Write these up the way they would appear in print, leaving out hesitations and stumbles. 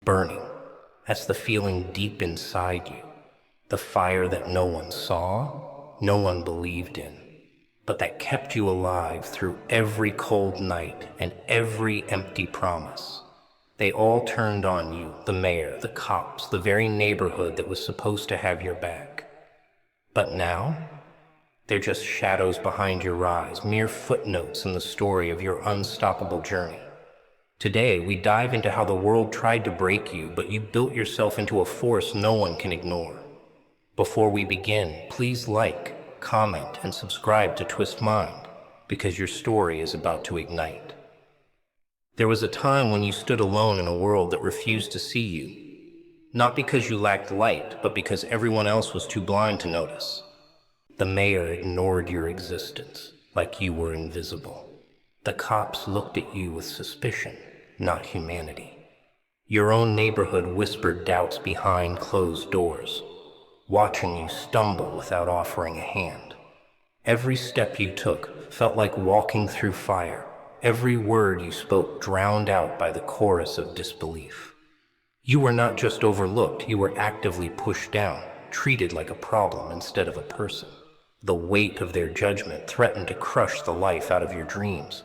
Burning. That's the feeling deep inside you. The fire that no one saw, no one believed in, but that kept you alive through every cold night and every empty promise. They all turned on you, the mayor, the cops, the very neighborhood that was supposed to have your back. But now, they're just shadows behind your rise, mere footnotes in the story of your unstoppable journey. Today, we dive into how the world tried to break you, but you built yourself into a force no one can ignore. Before we begin, please like, comment, and subscribe to Twist Mind, because your story is about to ignite. There was a time when you stood alone in a world that refused to see you, not because you lacked light, but because everyone else was too blind to notice. The mayor ignored your existence, like you were invisible. The cops looked at you with suspicion, not humanity. Your own neighborhood whispered doubts behind closed doors, watching you stumble without offering a hand. Every step you took felt like walking through fire. Every word you spoke drowned out by the chorus of disbelief. You were not just overlooked, you were actively pushed down, treated like a problem instead of a person. The weight of their judgment threatened to crush the life out of your dreams.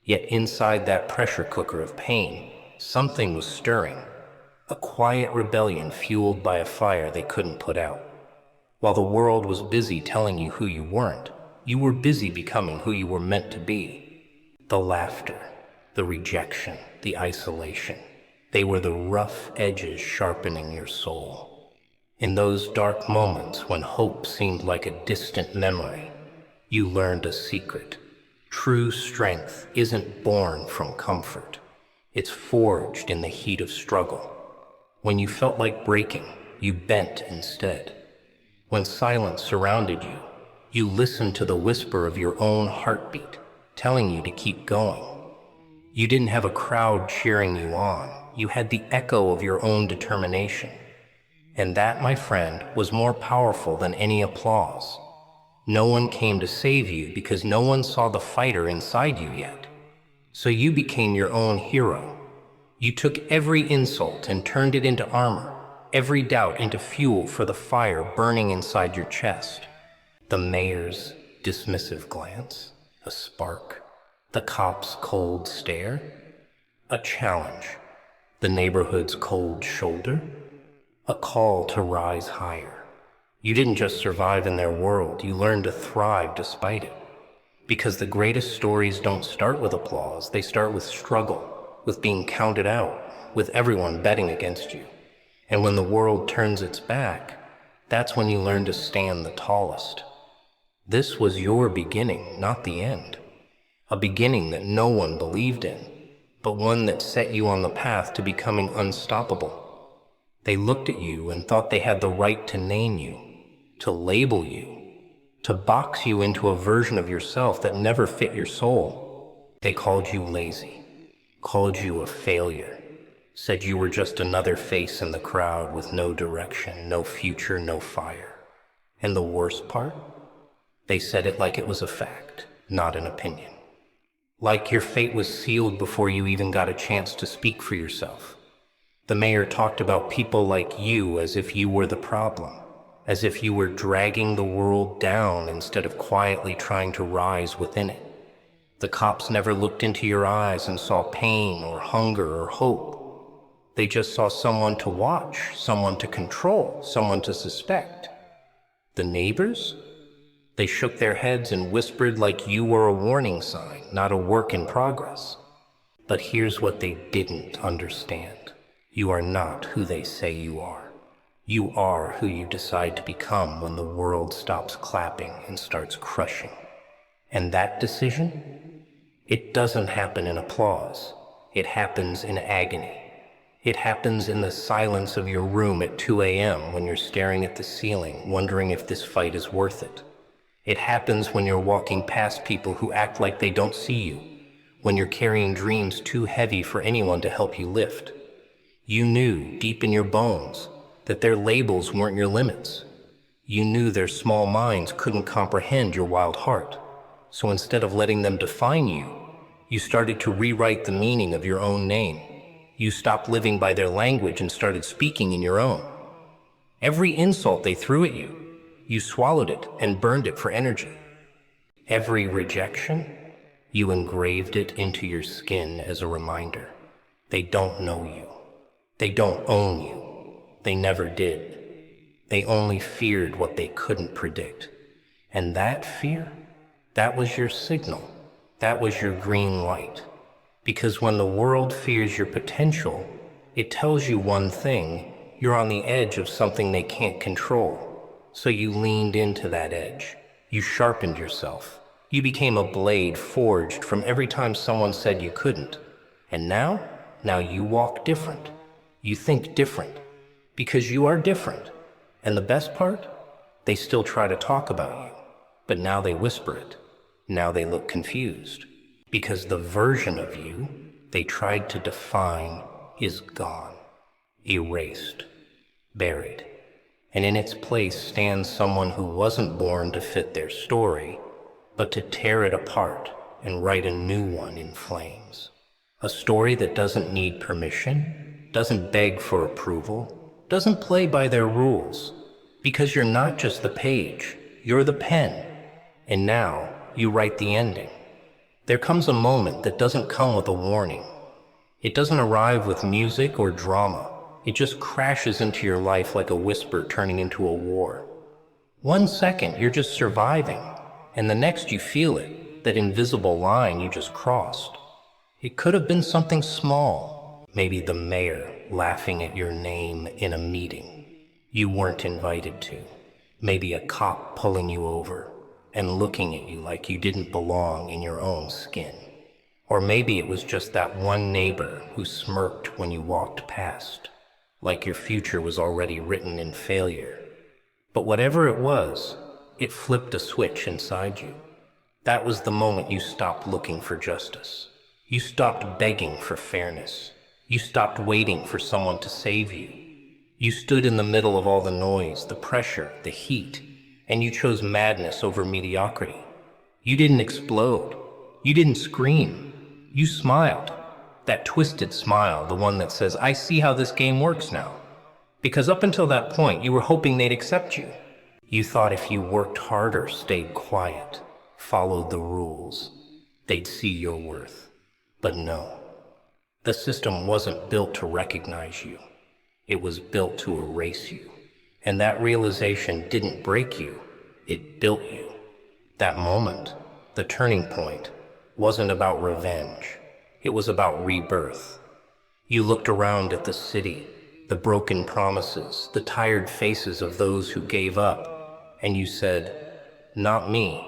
Yet inside that pressure cooker of pain, something was stirring. A quiet rebellion fueled by a fire they couldn't put out. While the world was busy telling you who you weren't, you were busy becoming who you were meant to be. The laughter, the rejection, the isolation, they were the rough edges sharpening your soul. In those dark moments when hope seemed like a distant memory, you learned a secret. True strength isn't born from comfort. It's forged in the heat of struggle. When you felt like breaking, you bent instead. When silence surrounded you, you listened to the whisper of your own heartbeat, telling you to keep going. You didn't have a crowd cheering you on. You had the echo of your own determination. And that, my friend, was more powerful than any applause. No one came to save you because no one saw the fighter inside you yet. So you became your own hero. You took every insult and turned it into armor, every doubt into fuel for the fire burning inside your chest. The mayor's dismissive glance, a spark. The cop's cold stare, a challenge. The neighborhood's cold shoulder, a call to rise higher. You didn't just survive in their world, you learned to thrive despite it. Because the greatest stories don't start with applause, they start with struggle, with being counted out, with everyone betting against you. And when the world turns its back, that's when you learn to stand the tallest. This was your beginning, not the end. A beginning that no one believed in, but one that set you on the path to becoming unstoppable. They looked at you and thought they had the right to name you, to label you, to box you into a version of yourself that never fit your soul. They called you lazy, called you a failure, said you were just another face in the crowd with no direction, no future, no fire. And the worst part? They said it like it was a fact, not an opinion. Like your fate was sealed before you even got a chance to speak for yourself. The mayor talked about people like you as if you were the problem, as if you were dragging the world down instead of quietly trying to rise within it. The cops never looked into your eyes and saw pain or hunger or hope. They just saw someone to watch, someone to control, someone to suspect. The neighbors? They shook their heads and whispered like you were a warning sign, not a work in progress. But here's what they didn't understand. You are not who they say you are. You are who you decide to become when the world stops clapping and starts crushing. And that decision? It doesn't happen in applause. It happens in agony. It happens in the silence of your room at 2 a.m. when you're staring at the ceiling, wondering if this fight is worth it. It happens when you're walking past people who act like they don't see you, when you're carrying dreams too heavy for anyone to help you lift. You knew, deep in your bones, that their labels weren't your limits. You knew their small minds couldn't comprehend your wild heart. So instead of letting them define you, you started to rewrite the meaning of your own name. You stopped living by their language and started speaking in your own. Every insult they threw at you, you swallowed it and burned it for energy. Every rejection, you engraved it into your skin as a reminder. They don't know you. They don't own you. They never did. They only feared what they couldn't predict. And that fear, that was your signal. That was your green light. Because when the world fears your potential, it tells you one thing: you're on the edge of something they can't control. So you leaned into that edge. You sharpened yourself. You became a blade forged from every time someone said you couldn't. And now you walk different. You think different. Because you are different. And the best part? They still try to talk about you. But now they whisper it. Now they look confused. Because the version of you they tried to define is gone, erased, buried. And in its place stands someone who wasn't born to fit their story, but to tear it apart and write a new one in flames. A story that doesn't need permission, doesn't beg for approval, doesn't play by their rules. Because you're not just the page, you're the pen. And now you write the ending. There comes a moment that doesn't come with a warning. It doesn't arrive with music or drama. It just crashes into your life like a whisper turning into a war. 1 second, you're just surviving, and the next you feel it, that invisible line you just crossed. It could have been something small, maybe the mayor laughing at your name in a meeting you weren't invited to, maybe a cop pulling you over and looking at you like you didn't belong in your own skin. Or maybe it was just that one neighbor who smirked when you walked past, like your future was already written in failure. But whatever it was, it flipped a switch inside you. That was the moment you stopped looking for justice. You stopped begging for fairness. You stopped waiting for someone to save you. You stood in the middle of all the noise, the pressure, the heat, and you chose madness over mediocrity. You didn't explode. You didn't scream. You smiled. That twisted smile, the one that says, I see how this game works now. Because up until that point, you were hoping they'd accept you. You thought if you worked harder, stayed quiet, followed the rules, they'd see your worth. But no. The system wasn't built to recognize you. It was built to erase you. And that realization didn't break you, it built you. That moment, the turning point, wasn't about revenge. It was about rebirth. You looked around at the city, the broken promises, the tired faces of those who gave up, and you said, not me.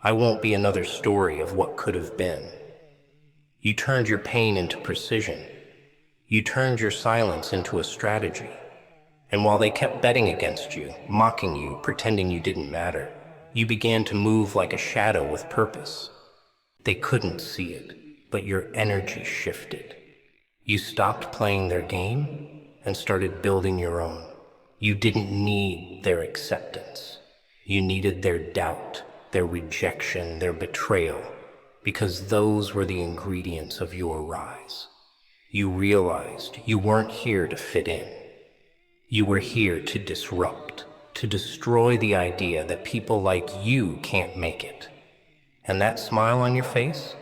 I won't be another story of what could have been. You turned your pain into precision. You turned your silence into a strategy. And while they kept betting against you, mocking you, pretending you didn't matter, you began to move like a shadow with purpose. They couldn't see it, but your energy shifted. You stopped playing their game and started building your own. You didn't need their acceptance. You needed their doubt, their rejection, their betrayal, because those were the ingredients of your rise. You realized you weren't here to fit in. You were here to disrupt, to destroy the idea that people like you can't make it. And that smile on your face?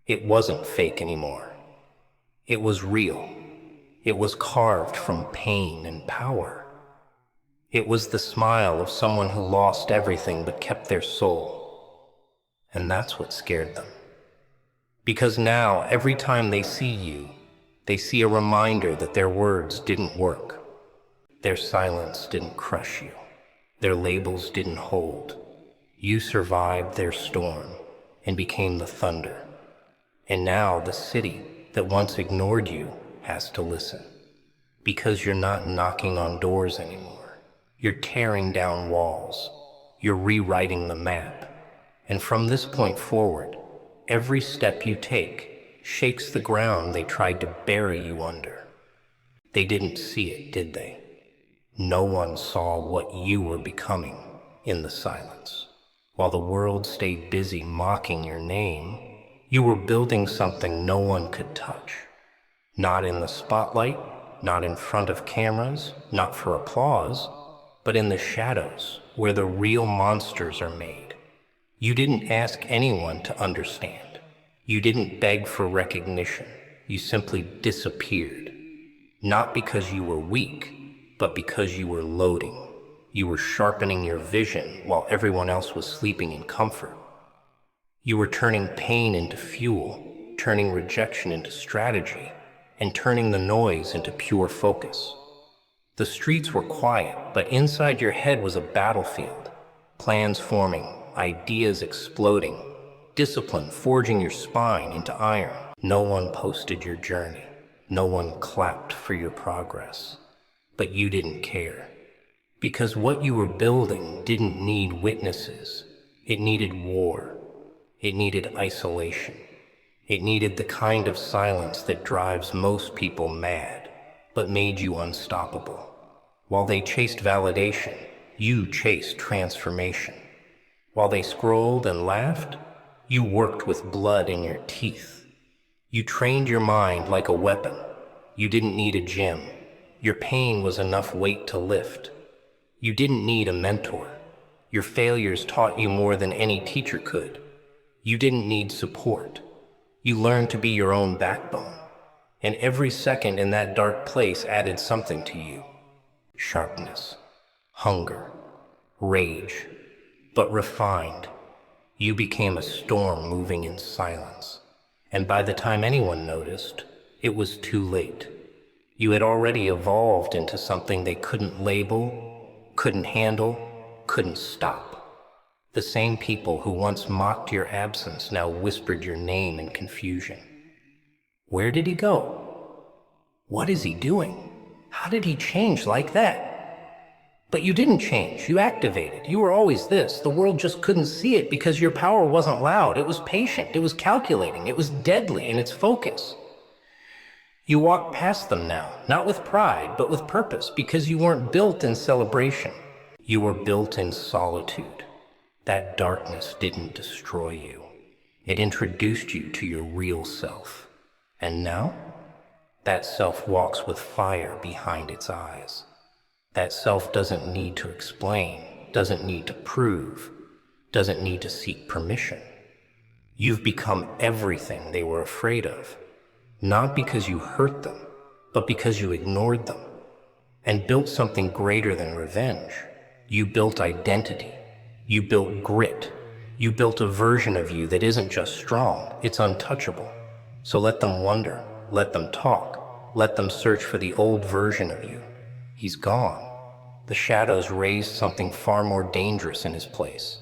It wasn't fake anymore. It was real. It was carved from pain and power. It was the smile of someone who lost everything but kept their soul. And that's what scared them. Because now, every time they see you, they see a reminder that their words didn't work. Their silence didn't crush you. Their labels didn't hold. You survived their storm and became the thunder. And now the city that once ignored you has to listen. Because you're not knocking on doors anymore. You're tearing down walls. You're rewriting the map. And from this point forward, every step you take shakes the ground they tried to bury you under. They didn't see it, did they? No one saw what you were becoming in the silence. While the world stayed busy mocking your name, you were building something no one could touch. Not in the spotlight, not in front of cameras, not for applause, but in the shadows where the real monsters are made. You didn't ask anyone to understand. You didn't beg for recognition. You simply disappeared. Not because you were weak, but because you were loading. You were sharpening your vision while everyone else was sleeping in comfort. You were turning pain into fuel, turning rejection into strategy, and turning the noise into pure focus. The streets were quiet, but inside your head was a battlefield. Plans forming, ideas exploding, discipline forging your spine into iron. No one posted your journey. No one clapped for your progress. But you didn't care. Because what you were building didn't need witnesses. It needed war. It needed isolation. It needed the kind of silence that drives most people mad, but made you unstoppable. While they chased validation, you chased transformation. While they scrolled and laughed, you worked with blood in your teeth. You trained your mind like a weapon. You didn't need a gym. Your pain was enough weight to lift. You didn't need a mentor. Your failures taught you more than any teacher could. You didn't need support. You learned to be your own backbone. And every second in that dark place added something to you. Sharpness, hunger, rage, but refined. You became a storm moving in silence. And by the time anyone noticed, it was too late. You had already evolved into something they couldn't label, couldn't handle, couldn't stop. The same people who once mocked your absence now whispered your name in confusion. Where did he go? What is he doing? How did he change like that? But you didn't change. You activated. You were always this. The world just couldn't see it because your power wasn't loud. It was patient. It was calculating. It was deadly in its focus. You walk past them now, not with pride, but with purpose, because you weren't built in celebration. You were built in solitude. That darkness didn't destroy you. It introduced you to your real self. And now, that self walks with fire behind its eyes. That self doesn't need to explain, doesn't need to prove, doesn't need to seek permission. You've become everything they were afraid of, not because you hurt them, but because you ignored them and built something greater than revenge. You built identity. You built grit. You built a version of you that isn't just strong, it's untouchable. So let them wonder, let them talk, let them search for the old version of you. He's gone. The shadows raised something far more dangerous in his place.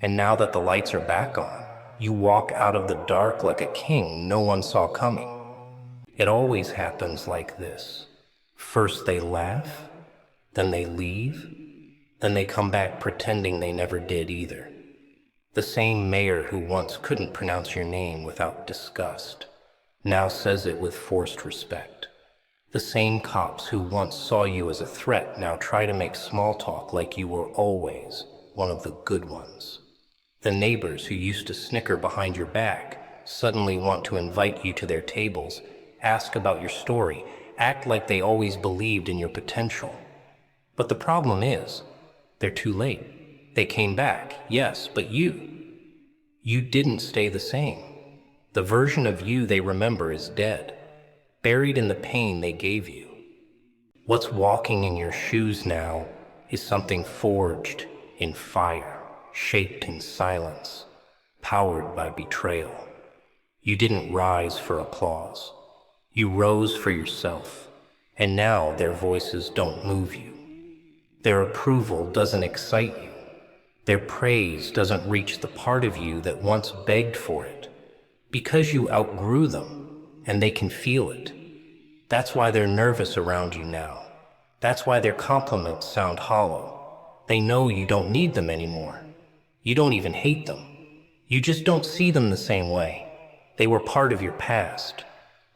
And now that the lights are back on, you walk out of the dark like a king no one saw coming. It always happens like this. First they laugh, then they leave, then they come back pretending they never did either. The same mayor who once couldn't pronounce your name without disgust now says it with forced respect. The same cops who once saw you as a threat now try to make small talk like you were always one of the good ones. The neighbors who used to snicker behind your back suddenly want to invite you to their tables, ask about your story, act like they always believed in your potential. But the problem is, they're too late. They came back, yes, but you didn't stay the same. The version of you they remember is dead, buried in the pain they gave you. What's walking in your shoes now is something forged in fire, shaped in silence, powered by betrayal. You didn't rise for applause. You rose for yourself, and now their voices don't move you. Their approval doesn't excite you. Their praise doesn't reach the part of you that once begged for it, because you outgrew them, and they can feel it. That's why they're nervous around you now. That's why their compliments sound hollow. They know you don't need them anymore. You don't even hate them. You just don't see them the same way. They were part of your past,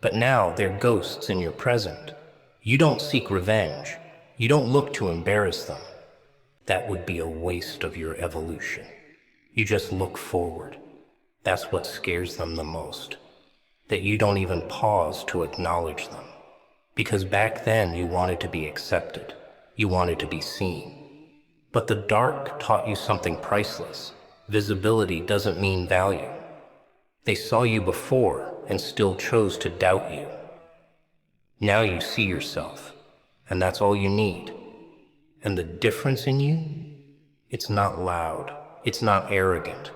but now they're ghosts in your present. You don't seek revenge. You don't look to embarrass them. That would be a waste of your evolution. You just look forward. That's what scares them the most. that you don't even pause to acknowledge them. Because back then you wanted to be accepted, you wanted to be seen. But the dark taught you something priceless. Visibility doesn't mean value. They saw you before and still chose to doubt you. Now you see yourself, and that's all you need. And the difference in you, it's not loud, it's not arrogant,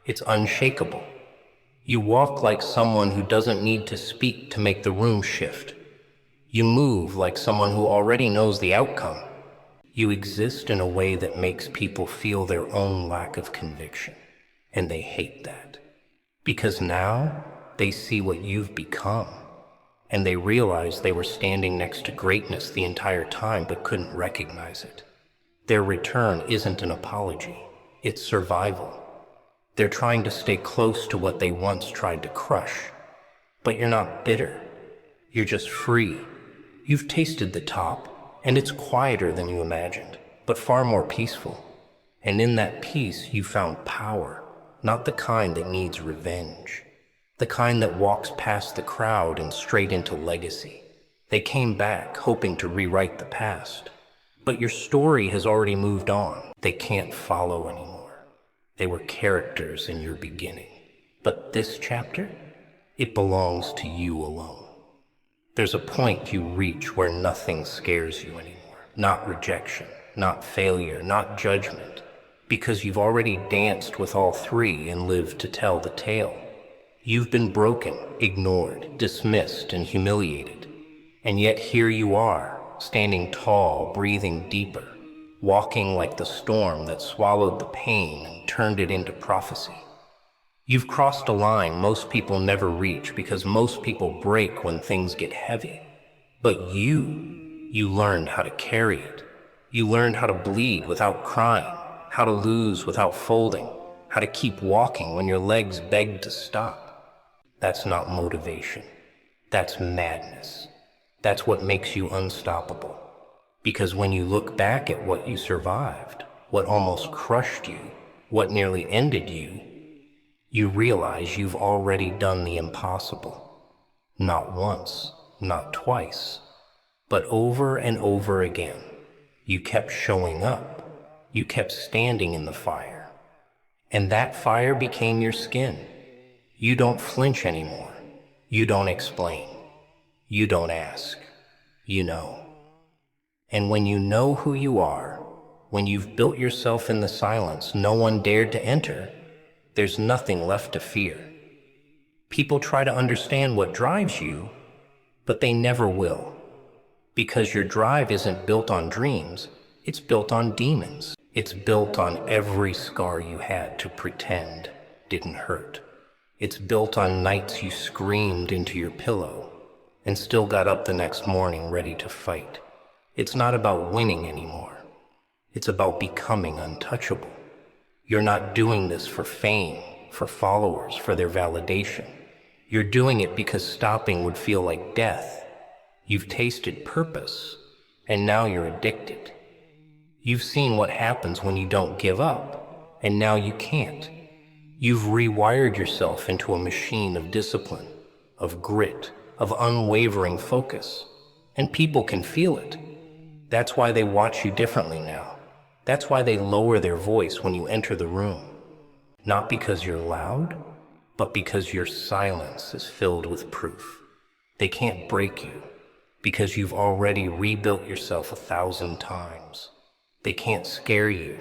it's unshakable. You walk like someone who doesn't need to speak to make the room shift. You move like someone who already knows the outcome. You exist in a way that makes people feel their own lack of conviction, and they hate that. Because now they see what you've become, and they realize they were standing next to greatness the entire time but couldn't recognize it. Their return isn't an apology, it's survival. They're trying to stay close to what they once tried to crush. But you're not bitter, you're just free. You've tasted the top, and it's quieter than you imagined, but far more peaceful. And in that peace you found power, not the kind that needs revenge. The kind that walks past the crowd and straight into legacy. They came back hoping to rewrite the past. But your story has already moved on. They can't follow anymore. They were characters in your beginning. But this chapter, it belongs to you alone. There's a point you reach where nothing scares you anymore. Not rejection, not failure, not judgment. Because you've already danced with all three and lived to tell the tale. You've been broken, ignored, dismissed, and humiliated. And yet here you are, standing tall, breathing deeper, walking like the storm that swallowed the pain and turned it into prophecy. You've crossed a line most people never reach because most people break when things get heavy. But you learned how to carry it. You learned how to bleed without crying, how to lose without folding, how to keep walking when your legs begged to stop. That's not motivation. That's madness. That's what makes you unstoppable. Because when you look back at what you survived, what almost crushed you, what nearly ended you, you realize you've already done the impossible. Not once, not twice, but over and over again. You kept showing up. You kept standing in the fire. And that fire became your skin. You don't flinch anymore. You don't explain. You don't ask. You know. And when you know who you are, when you've built yourself in the silence no one dared to enter, there's nothing left to fear. People try to understand what drives you, but they never will. Because your drive isn't built on dreams, it's built on demons. It's built on every scar you had to pretend didn't hurt. It's built on nights you screamed into your pillow and still got up the next morning ready to fight. It's not about winning anymore. It's about becoming untouchable. You're not doing this for fame, for followers, for their validation. You're doing it because stopping would feel like death. You've tasted purpose, and now you're addicted. You've seen what happens when you don't give up, and now you can't. You've rewired yourself into a machine of discipline, of grit, of unwavering focus, and people can feel it. That's why they watch you differently now. That's why they lower their voice when you enter the room. Not because you're loud, but because your silence is filled with proof. They can't break you because you've already rebuilt yourself 1,000 times. They can't scare you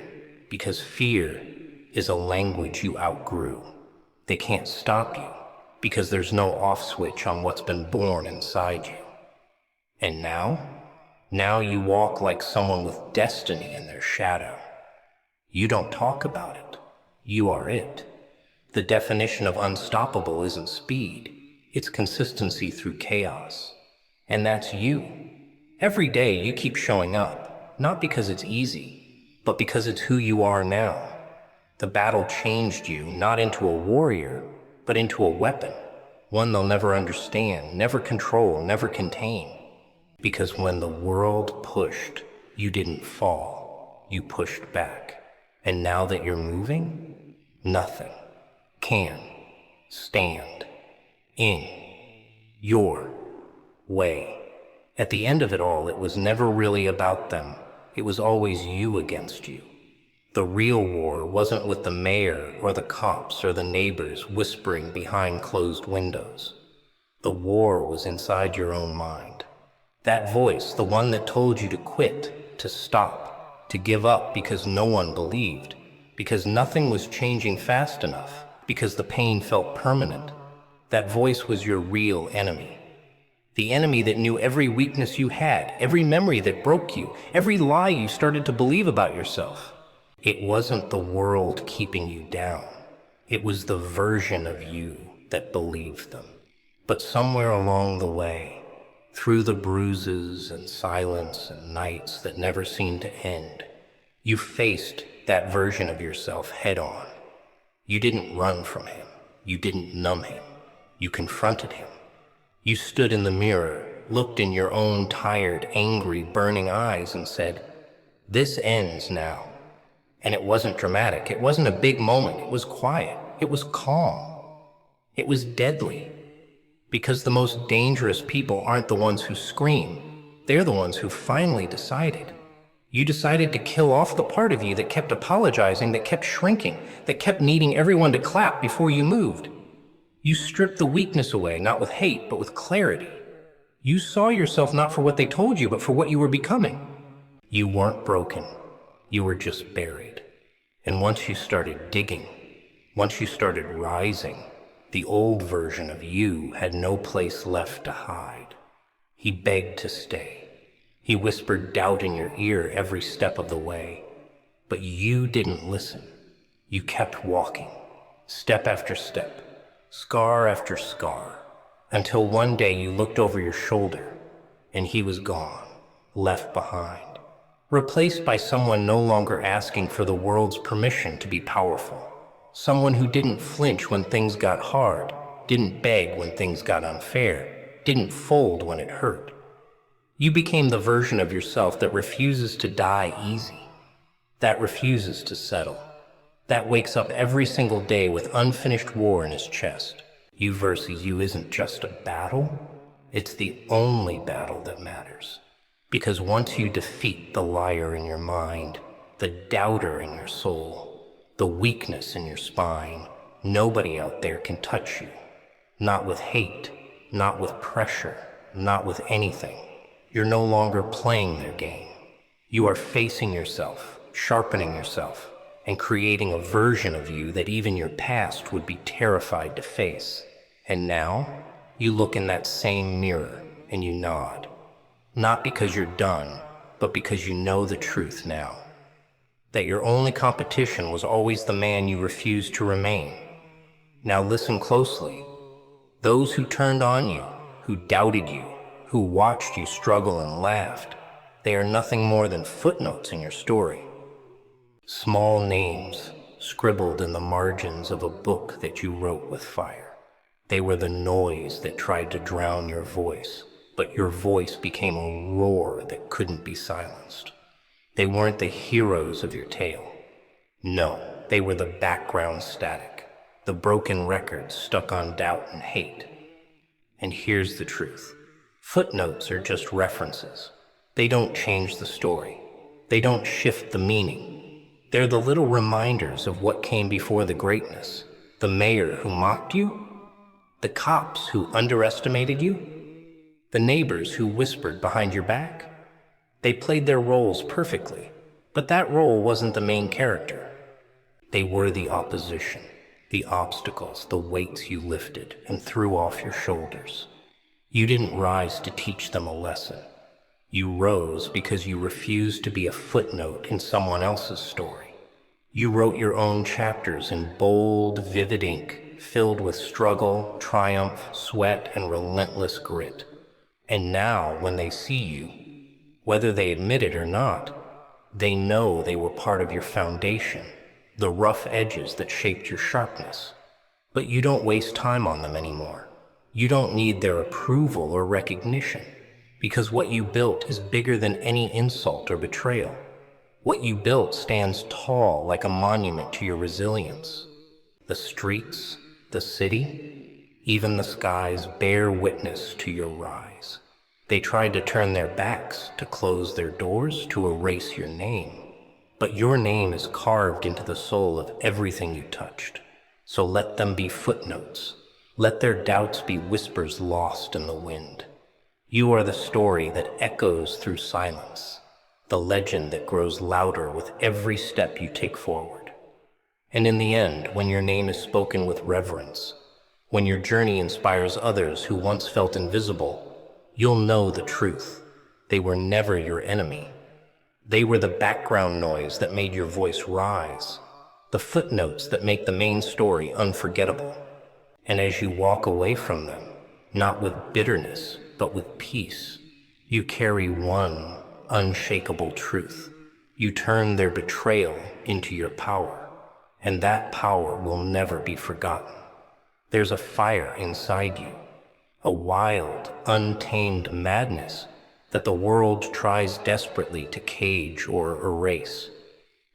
because fear is a language you outgrew. They can't stop you because there's no off switch on what's been born inside you. And now you walk like someone with destiny in their shadow. You don't talk about it. You are it. The definition of unstoppable isn't speed. It's consistency through chaos. And that's you. Every day you keep showing up, not because it's easy, but because it's who you are now. The battle changed you not into a warrior, but into a weapon. One they'll never understand, never control, never contain. Because when the world pushed, you didn't fall. You pushed back. And now that you're moving, nothing can stand in Your way. At the end of it all, it was never really about them. It was always you against you. The real war wasn't with the mayor or the cops or the neighbors whispering behind closed windows. The war was inside your own mind. That voice, the one that told you to quit, to stop, to give up because no one believed, because nothing was changing fast enough, because the pain felt permanent. That voice was your real enemy. The enemy that knew every weakness you had, every memory that broke you, every lie you started to believe about yourself. It wasn't the world keeping you down. It was the version of you that believed them. But somewhere along the way, through the bruises and silence and nights that never seemed to end, you faced that version of yourself head on. You didn't run from him. You didn't numb him. You confronted him. You stood in the mirror, looked in your own tired, angry, burning eyes and said, "This ends now." And it wasn't dramatic. It wasn't a big moment. It was quiet. It was calm. It was deadly. Because the most dangerous people aren't the ones who scream. They're the ones who finally decided. You decided to kill off the part of you that kept apologizing, that kept shrinking, that kept needing everyone to clap before you moved. You stripped the weakness away, not with hate, but with clarity. You saw yourself not for what they told you, but for what you were becoming. You weren't broken. You were just buried. And once you started digging, once you started rising, the old version of you had no place left to hide. He begged to stay. He whispered doubt in your ear every step of the way. But you didn't listen. You kept walking, step after step, scar after scar, until one day you looked over your shoulder and he was gone, left behind, replaced by someone no longer asking for the world's permission to be powerful, someone who didn't flinch when things got hard, didn't beg when things got unfair, didn't fold when it hurt. You became the version of yourself that refuses to die easy, that refuses to settle, that wakes up every single day with unfinished war in his chest. You versus you isn't just a battle, it's the only battle that matters. Because once you defeat the liar in your mind, the doubter in your soul, the weakness in your spine, nobody out there can touch you. Not with hate, not with pressure, not with anything. You're no longer playing their game. You are facing yourself, sharpening yourself, and creating a version of you that even your past would be terrified to face. And now, you look in that same mirror and you nod. Not because you're done, but because you know the truth now. That your only competition was always the man you refused to remain. Now listen closely. Those who turned on you, who doubted you, who watched you struggle and laughed, they are nothing more than footnotes in your story. Small names scribbled in the margins of a book that you wrote with fire. They were the noise that tried to drown your voice, but your voice became a roar that couldn't be silenced. They weren't the heroes of your tale. No, they were the background static, the broken records stuck on doubt and hate. And here's the truth. Footnotes are just references. They don't change the story. They don't shift the meaning. They're the little reminders of what came before the greatness. The mayor who mocked you, the cops who underestimated you, the neighbors who whispered behind your back. They played their roles perfectly, but that role wasn't the main character. They were the opposition, the obstacles, the weights you lifted and threw off your shoulders. You didn't rise to teach them a lesson. You rose because you refused to be a footnote in someone else's story. You wrote your own chapters in bold, vivid ink, filled with struggle, triumph, sweat, and relentless grit. And now, when they see you, whether they admit it or not, they know they were part of your foundation, the rough edges that shaped your sharpness. But you don't waste time on them anymore. You don't need their approval or recognition, because what you built is bigger than any insult or betrayal. What you built stands tall like a monument to your resilience. The streets, the city, Even the skies bear witness to your rise. They tried to turn their backs, to close their doors, to erase your name. But your name is carved into the soul of everything you touched. So let them be footnotes. Let their doubts be whispers lost in the wind. You are the story that echoes through silence, the legend that grows louder with every step you take forward. And in the end, when your name is spoken with reverence, when your journey inspires others who once felt invisible, you'll know the truth. They were never your enemy. They were the background noise that made your voice rise, the footnotes that make the main story unforgettable. And as you walk away from them, not with bitterness, but with peace, you carry one unshakable truth. You turn their betrayal into your power, and that power will never be forgotten. There's a fire inside you, a wild, untamed madness that the world tries desperately to cage or erase.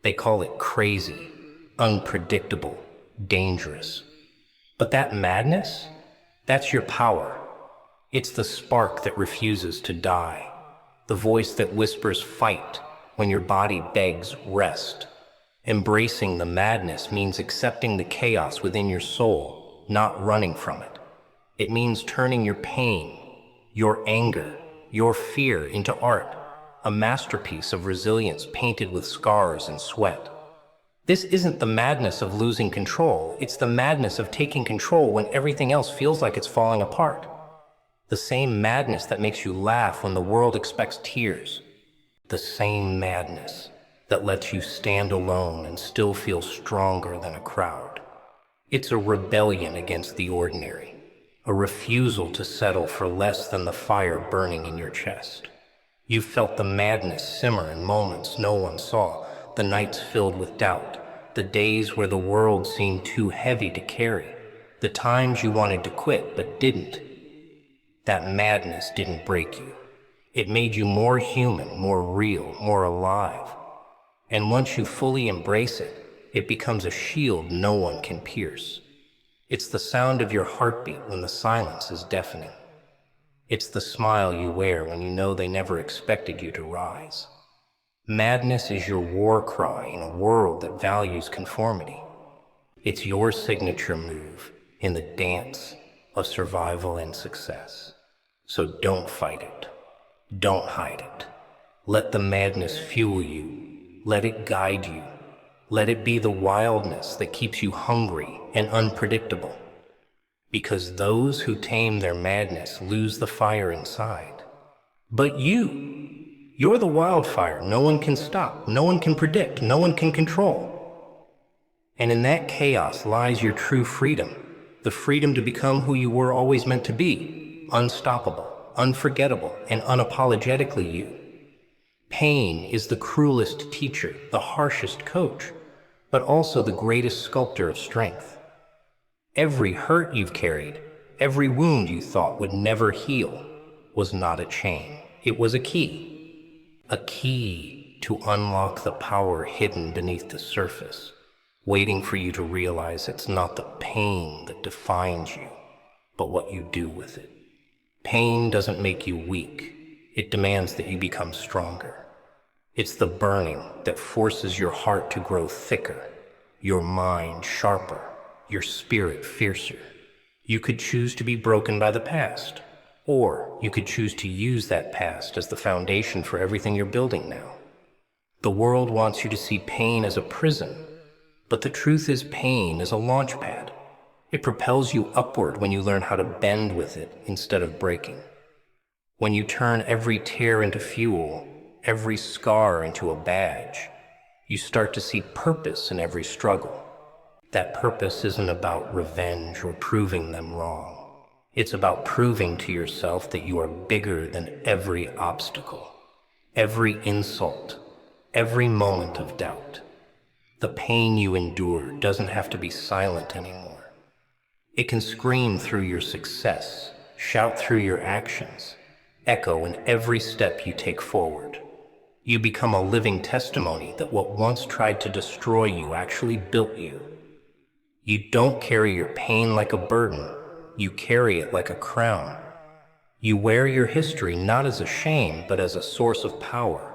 They call it crazy, unpredictable, dangerous. But that madness, that's your power. It's the spark that refuses to die, the voice that whispers fight when your body begs rest. Embracing the madness means accepting the chaos within your soul, not running from it. It means turning your pain, your anger, your fear into art, a masterpiece of resilience painted with scars and sweat. This isn't the madness of losing control, it's the madness of taking control when everything else feels like it's falling apart. The same madness that makes you laugh when the world expects tears. The same madness that lets you stand alone and still feel stronger than a crowd. It's a rebellion against the ordinary, a refusal to settle for less than the fire burning in your chest. You've felt the madness simmer in moments no one saw, the nights filled with doubt, the days where the world seemed too heavy to carry, the times you wanted to quit but didn't. That madness didn't break you. It made you more human, more real, more alive. And once you fully embrace it, it becomes a shield no one can pierce. It's the sound of your heartbeat when the silence is deafening. It's the smile you wear when you know they never expected you to rise. Madness is your war cry in a world that values conformity. It's your signature move in the dance of survival and success. So don't fight it. Don't hide it. Let the madness fuel you. Let it guide you. Let it be the wildness that keeps you hungry and unpredictable. Because those who tame their madness lose the fire inside. But you're the wildfire no one can stop, no one can predict, no one can control. And in that chaos lies your true freedom, the freedom to become who you were always meant to be, unstoppable, unforgettable, and unapologetically you. Pain is the cruelest teacher, the harshest coach, but also the greatest sculptor of strength. Every hurt you've carried, every wound you thought would never heal, was not a chain. It was a key to unlock the power hidden beneath the surface, waiting for you to realize it's not the pain that defines you, but what you do with it. Pain doesn't make you weak. It demands that you become stronger. It's the burning that forces your heart to grow thicker, your mind sharper, your spirit fiercer. You could choose to be broken by the past, or you could choose to use that past as the foundation for everything you're building now. The world wants you to see pain as a prison, but the truth is pain is a launch pad. It propels you upward when you learn how to bend with it instead of breaking. When you turn every tear into fuel, every scar into a badge, you start to see purpose in every struggle. That purpose isn't about revenge or proving them wrong. It's about proving to yourself that you are bigger than every obstacle, every insult, every moment of doubt. The pain you endure doesn't have to be silent anymore. It can scream through your success, shout through your actions, echo in every step you take forward. You become a living testimony that what once tried to destroy you actually built you. You don't carry your pain like a burden. You carry it like a crown. You wear your history not as a shame, but as a source of power.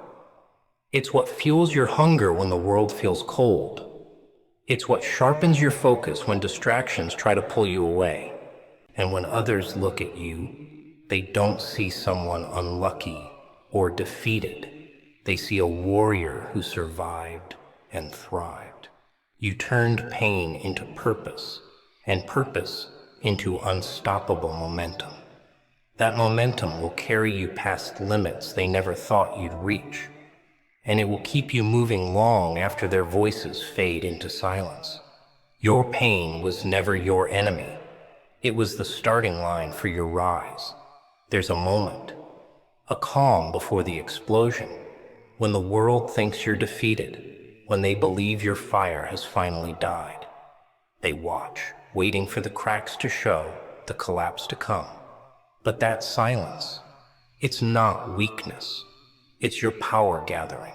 It's what fuels your hunger when the world feels cold. It's what sharpens your focus when distractions try to pull you away. And when others look at you, they don't see someone unlucky or defeated. They see a warrior who survived and thrived. You turned pain into purpose, and purpose into unstoppable momentum. That momentum will carry you past limits they never thought you'd reach, and it will keep you moving long after their voices fade into silence. Your pain was never your enemy. It was the starting line for your rise. There's a moment, a calm before the explosion, when the world thinks you're defeated, when they believe your fire has finally died. They watch, waiting for the cracks to show, the collapse to come. But that silence, it's not weakness. It's your power gathering.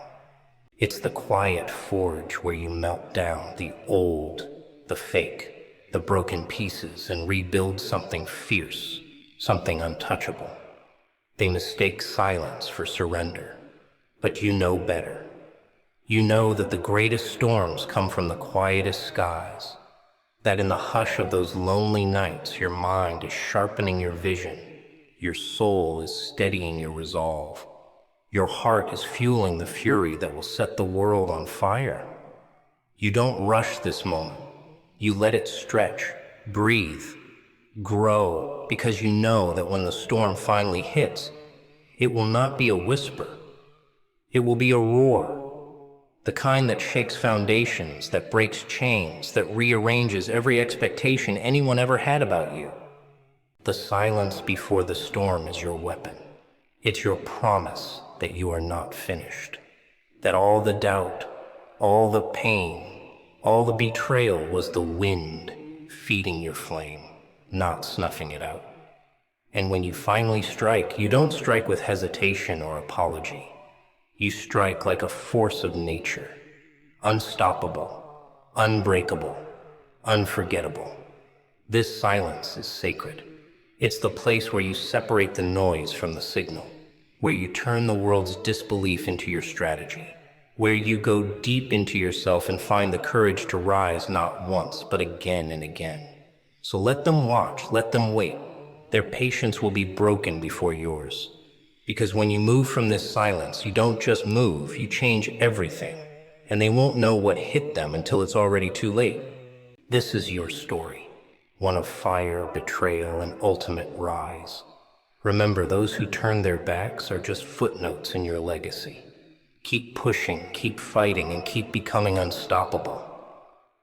It's the quiet forge where you melt down the old, the fake, the broken pieces and rebuild something fierce, something untouchable. They mistake silence for surrender, but you know better. You know that the greatest storms come from the quietest skies, that in the hush of those lonely nights your mind is sharpening your vision, your soul is steadying your resolve, your heart is fueling the fury that will set the world on fire. You don't rush this moment. You let it stretch, breathe, grow, because you know that when the storm finally hits, it will not be a whisper. It will be a roar, the kind that shakes foundations, that breaks chains, that rearranges every expectation anyone ever had about you. The silence before the storm is your weapon. It's your promise that you are not finished, that all the doubt, all the pain, all the betrayal was the wind feeding your flame, not snuffing it out. And when you finally strike, you don't strike with hesitation or apology. You strike like a force of nature, unstoppable, unbreakable, unforgettable. This silence is sacred. It's the place where you separate the noise from the signal, where you turn the world's disbelief into your strategy, where you go deep into yourself and find the courage to rise not once, but again and again. So let them watch, let them wait. Their patience will be broken before yours. Because when you move from this silence, you don't just move, you change everything. And they won't know what hit them until it's already too late. This is your story. One of fire, betrayal, and ultimate rise. Remember, those who turn their backs are just footnotes in your legacy. Keep pushing, keep fighting, and keep becoming unstoppable.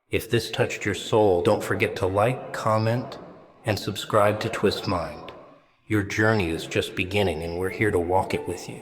If this touched your soul, don't forget to like, comment, and subscribe to Twist Mind. Your journey is just beginning, and we're here to walk it with you.